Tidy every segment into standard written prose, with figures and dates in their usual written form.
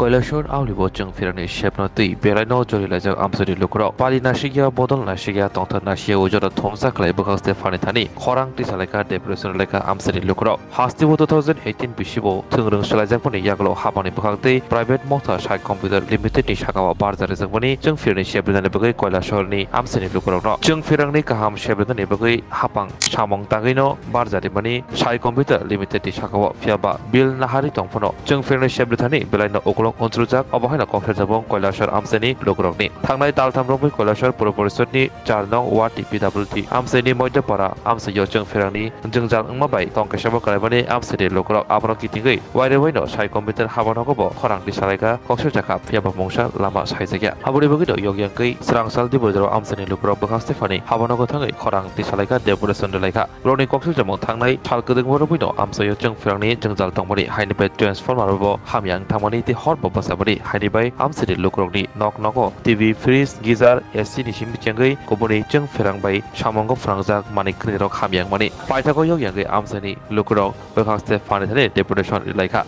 কৈলাসর আউলিব जों फिरनि शेपनो दै बेरायनो जरिलाजों आमसोनि लुकराव पालि नासिगिया बदल नासिगिया तंथा नासिया उजरा थमसा खलाय बखास्ते फानिथानि खरां तिसालायका डेप्रेसन लायका आमसोनि लुकराव हास्तिबो 2018 बिसिबो थोंरों सलायजाकनि यागलो हाबानि बखांते प्राइवेट मथा साइट कम्पिउटार लिमिटेड नि शाखावा बारजारे जोंबनि जों फिरनि शेपनि बगै কৈलासरनि आमसोनि लुकराव न जों फिरंनि गाहाम शेपनि बगै हापां सामं तागैनो बारजारे मानि साइट कम्पिउटार लिमिटेड नि शाखावा फियाबा बिल नाहारि तंफनो जों फिरनि शेपनि बेलायनो ओकलक अनसुजाक अबहायना कफेरजाबं কৈलासर आमसेनि लोगरकनि थांनाय दालथामरंबै কৈलासर पुर परिषदनि 4 नং वार्ड टिपिडब्लिउटी आमसेनि मध्यपारा आमसेयो जों फिरांनि जोंजाल अंमाबाय तंकेशाबो करायबानि आमसेनि लोगरक आबनो कितिगै वाइरेवैनो साइ कम्पिउटार हाबानगबो खरांनि सालायगा कक्सजाका फियाबा मंसा लामा साइजाया हाबुनि बगिनो यगियांकै स्रांसाल दिबुजराव आमसेनि लोगरक बखास्तेफानि हाबानगो थाङै खरांनि सालायगा डेपुरेसन लायका रनि कक्सजामं थांनाय साल गदोंबरबैनो आमसेयो जों फिरांनि जोंजाल तंमनि हाइनिबाय ट्रान्सफर्मारबो हामियां थांमानि ति हरबो बसाबनि हाइनिबाय आमसेनि लोगरकनि नक नगो टीवी फ्रिज गीजार एसी नि सिमबिचंगै गुबुनै जों फिरांबाय सामंगो फ्रांजाक मानि क्रिरक हामियां मानि पाइथागो यगियांगै आमसेनि लोगरक बखास्ते फानिथानि डेपुटेशन लायका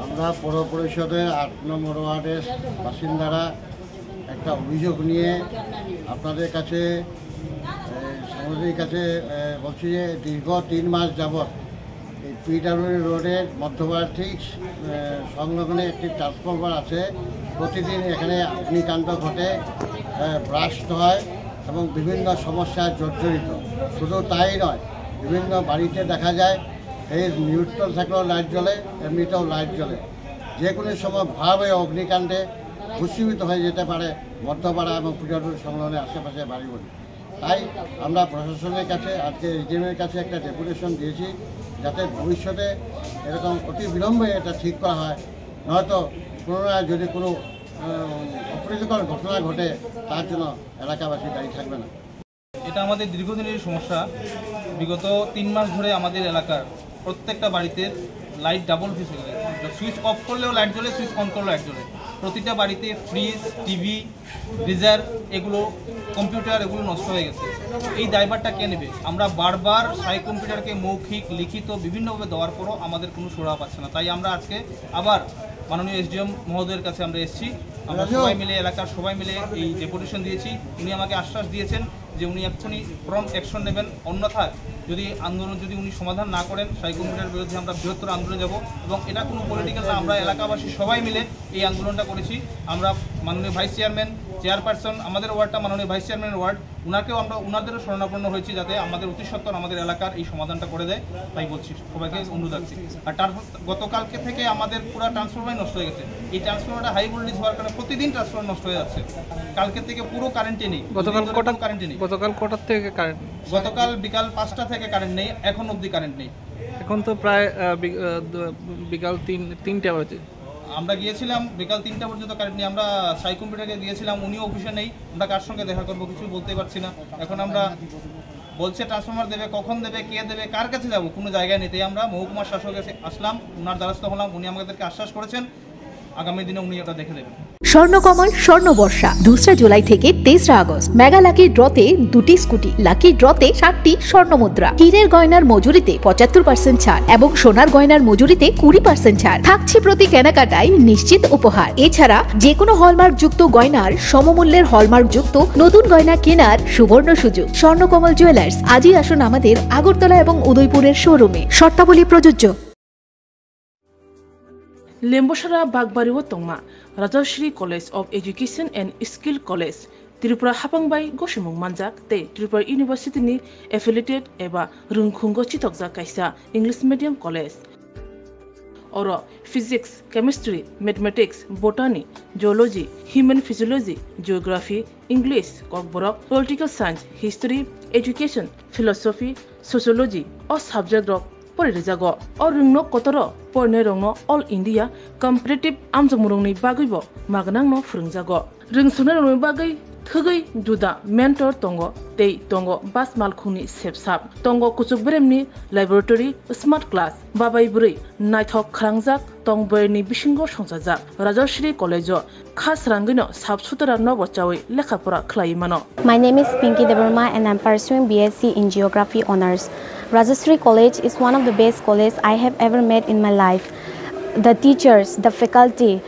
আমরা পৌর পরিষদের ৮ নম্বর ওয়ার্ডের বাসিন্দারা একটা অভিযোগ নিয়ে আপনাদের কাছে সাংবাদিকের কাছে বলছি যে দীর্ঘ ৩ মাস যাবত এই পিডব্লিউডি রোডের মধ্যপাড়া ঠিক সংলগ্নে একটি ট্রান্সফরমার আছে প্রতিদিন এখানে অগ্নিকাণ্ড ঘটে ব্লাস্ট হয় এবং বিভিন্ন সমস্যায় জর্জরিত শুধু তাই নয় বিভিন্ন বাড়িতে দেখা যায় এই নিউট্রাল থাকলেও লাইট জ্বলে এমনিতেও লাইট জ্বলে যে কোনো সময় ভাবে অগ্নিকাণ্ডে ভূষীভূত হয়ে যেতে পারে মধ্যপাড়া এবং পিডব্লিউডি সংলগ্নের আশেপাশে বাড়িগুলি তাই আমরা প্রশাসনের কাছে আজকে এজিএমের কাছে একটা ডেপুটেশন দিয়েছি যাতে ভবিষ্যতে এরকম অতি বিলম্বে এটা ঠিক করা হয় নয়তো পুনরায় যদি কোনো অপ্রীতিকর ঘটনা ঘটে তার জন্য এলাকাবাসী দায়ী থাকবে না। এটা আমাদের দীর্ঘদিনের সমস্যা। বিগত 3 মাস ধরে আমাদের এলাকার প্রত্যেকটা বাড়িতে লাইট ডাবল ফিউজ হয়ে গেছে। সুইচ অফ করলেও লাইট জ্বলে, সুইচ অন করলেও লাইট জ্বলে। প্রতিটা বাড়িতে ফ্রিজ, টিভি, গিজার, এগুলো কম্পিউটার এগুলো নষ্ট হয়ে গেছে। এই দায়ভারটা কে নেবে? আমরা বারবার সাই কম্পিউটারকে মৌখিক লিখিত বিভিন্নভাবে দেওয়ার পরও আমাদের কোনো সুরাহা পাচ্ছে না। তাই আমরা আজকে আবার মাননীয় এসডিএম মহোদয়ের কাছে আমরা এসেছি। আমরা সবাই মিলে এলাকার সবাই মিলে এই ডেপুটেশন দিয়েছি। উনি আমাকে আশ্বাস দিয়েছেন যে উনি এক্ষুনি প্রম্পট অ্যাকশন নেবেন, অন্যথায় যদি আন্দোলন যদি উনি সমাধান না করেন সাই কম্পিউটারের বিরুদ্ধে আমরা বৃহত্তর আন্দোলনে যাব। এবং এটা কোনো পলিটিক্যাল না, আমরা এলাকাবাসী সবাই মিলে এই আন্দোলনটা করেছি। আমরা মাননীয় ভাইস চেয়ারম্যান, চেয়ারপারসন, আমাদের ওয়ার্ডটা মাননীয় ভাইস চেয়ারম্যানের ওয়ার্ড, ওনাকেও আমরা ওনাদেরও শরণাপন্ন হয়েছি যাতে আমাদের অতি সত্বর আমাদের এলাকার এই সমাধানটা করে দেয়। তাই বলছি, সবাইকে অনুরোধ রাখছি। আর গতকালকে থেকে আমাদের পুরো ট্রান্সফরমার নষ্ট হয়ে গেছে। এই ট্রান্সফরমারটা হাই ভোল্টেজ হওয়ার কারণে প্রতিদিন ট্রান্সফরমার নষ্ট হয়ে যাচ্ছে। কালকে থেকে পুরো কারেন্টে নেই। গতকাল কটার থেকে কারেন্ট? গতকাল বিকাল 5টা থেকে কারেন্ট নেই, এখন অবধি কারেন্ট নেই। এখন তো প্রায় বিকাল 3টা বাজে। আমরা গিয়েছিলাম বিকাল 3টা পর্যন্ত কারেন্ট নেই। আমরা সাই কম্পিউটারকে গিয়েছিলাম, উনিও অফিসে নেই। আমরা কার সঙ্গে দেখা করবো কিছু বলতে পারছি না। এখন আমরা বলছে ট্রান্সফরমার দেবে, কখন দেবে, কে দেবে, কার কাছে যাবো, কোনো জায়গায় নিতে। আমরা মহকুমা শাসকের আসলাম, ওনার দ্বারস্থ হলাম। উনি আমাদেরকে আশ্বাস করেছেন আগামী দিনে উনি এটা দেখে দেবেন। স্বর্ণকমল স্বর্ণবর্ষা 2 জুলাই থেকে 23 আগস্ট। মেগা লাকি ড্রতে 2টি স্কুটি, লাকি ড্রতে 7টি স্বর্ণ মুদ্রা, হীরের গয়নার মজুরিতে 75% ছাড় এবং সোনার গয়নার মজুরিতে 20% ছাড় থাকছে প্রতি কেনাকাটায় নিশ্চিত উপহার। এছাড়া যে কোনো হলমার্ক যুক্ত গয়নার সমমূল্যের হলমার্ক যুক্ত নতুন গয়না কেনার সুবর্ণ সুযোগ। স্বর্ণকমল জুয়েলার্স, আজই আসুন আমাদের আগরতলা এবং উদয়পুরের শোরুমে। শর্তাবলী প্রযোজ্য। Lembosara Bagbariwo Tongma, Rajashri College of Education and Skill College, Tripura Hapangbai Goshimung Manjak, Te Tripura University ni affiliated eba Rungkhungo Chitokja Kaisa English Medium College. Oro Physics, Chemistry, Mathematics, Botany, Geology, Human Physiology, Geography, English, Kokborok, Political Science, History, Education, Philosophy, Sociology, or subject of Porizago, or Rungno Kotoro, Pornerongno, All India, Comparative Amzamurungni Bagibo, Magnangno Frungzago. Ring Sunarung Bagay, Tugai, Duda, Mentor Tongo, Tei Tongo, Bas Malkuni Sepsap, Tongo Kusukbremni, Laboratory, Smart Class, Babai Buri, Nighthawk Krangzak, Tongberni Bishingo Shonsazak, Rajashri College, Khas Rangino, Subsutra Novochawi, Lekapura Klaimano. My name is Pinky Devarma and I'm pursuing BSc in Geography Honours. Rajashri College is one of the best colleges I have ever met in my life. the teachers, the faculty,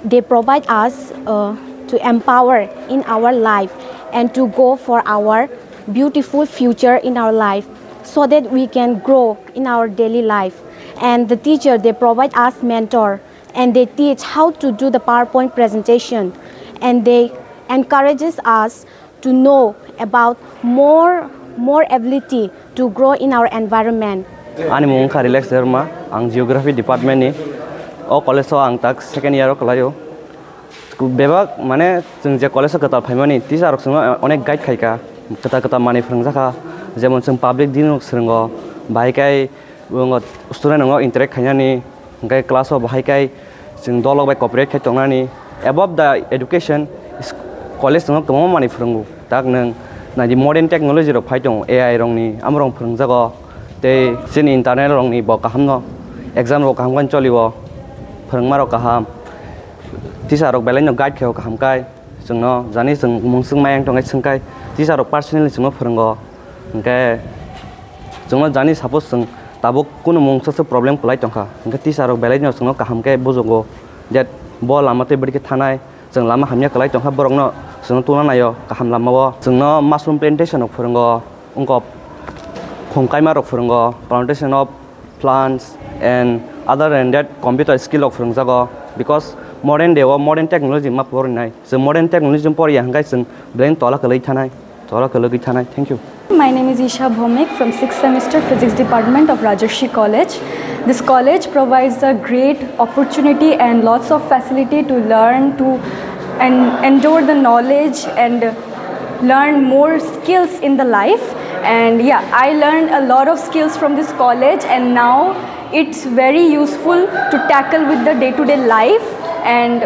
they provide us to empower in our life and to go for our beautiful future in our life so that we can grow in our daily life. And the teacher, they provide us mentor and they teach how to do the PowerPoint presentation, and they encourages us to know about more ability to grow in our environment. Ani mung ka relax derma ang geography department ni o college so ang tak second year kalayo bebak mane jeng je college ka ta phaimani teacher rok sung onek guide khaika kata mani phrangjakha jemon jeng public din rok srungo bai kai student ngo interact khainani gai class of bai kai jeng dolok bai cooperate khai tongnani above the education college ngo tomo mani phrangu tak nang na di modern technology rok phai tong AI rong ni amrong phrangjago te sin internet rong ni bo kahamno exam rok kaham kan cholibo phrangma rok kaham teacher rok belai no guide kheo kaham kai jengno jani jeng mungsung mayang tongai sengkai teacher rok personally jengno phrango engke jengno jani suppose jeng tabuk kuno mungsa problem kulai tongkha engke teacher rok belai no jengno kaham kai bojogo that bo lamate bidike thanai jeng lama hamya kulai tongkha borokno jengno tuna nayo kaham lamawo jengno mushroom plantation rok phrango ungko Khongkaima rok phrango plantation of plants, and other than that computer skill rok phrangjago because modern day or modern technology ma porinai so modern technology por yang guys brain tola kalai thanai. Thank you. My name is Isha Bhomik from 6th semester physics department of Rajarshi College. This college provides a great opportunity and lots of facility to learn and endure the knowledge and learn more skills in the life. And yeah, I learned a lot of skills from this college, and now it's very useful to tackle with the day-to-day life and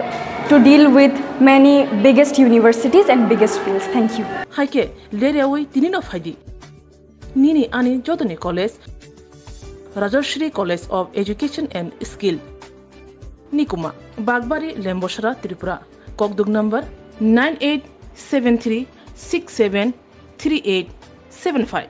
to deal with many biggest universities and biggest fields. Thank you. Haike lerewi tinino faidi. Nini ani Jodani College, Rajarshri College of Education and Skill. Nikuma, Bagbari, Lemboshara, Tripura. Kokdug number 9873673875.